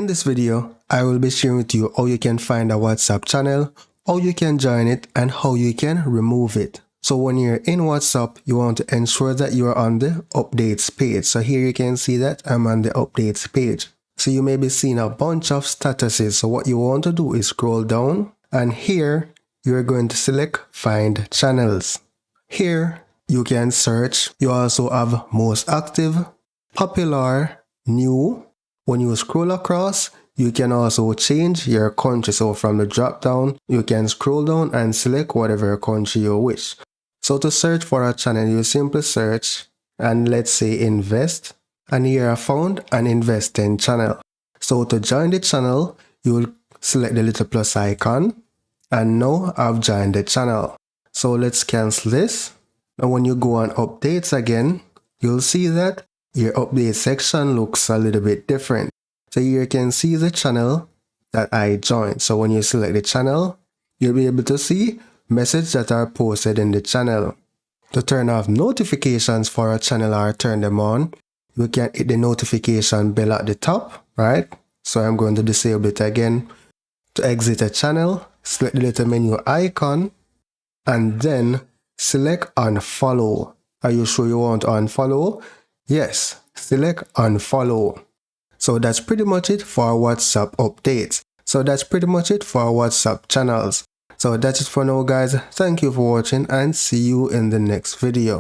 In this video, I will be sharing with you how you can find a WhatsApp channel, how you can join it, and how you can remove it. So when you're in WhatsApp, you want to ensure that you are on the updates page. So here you can see that I'm on the updates page. So you may be seeing a bunch of statuses. So what you want to do is scroll down, and here you're going to select find channels. Here you can search. You also have most active, popular, new. When you scroll across, you can also change your country. So from the drop down, you can scroll down and select whatever country you wish. So to search for a channel, you simply search and let's say invest, and here I found an investing channel. So to join the channel, you will select the little plus icon, and now I've joined the channel. So let's cancel this. Now when you go on updates again, you'll see that your update section looks a little bit different. So here you can see the channel that I joined. So when you select the channel, you'll be able to see messages that are posted in the channel. To turn off notifications for a channel or turn them on, you can hit the notification bell at the top, right? So I'm going to disable it again. To exit a channel, select the little menu icon and then select unfollow. Are you sure you want to unfollow? Yes, select unfollow. So that's pretty much it for WhatsApp updates. So that's pretty much it for WhatsApp channels. So that's it for now, guys. Thank you for watching and see you in the next video.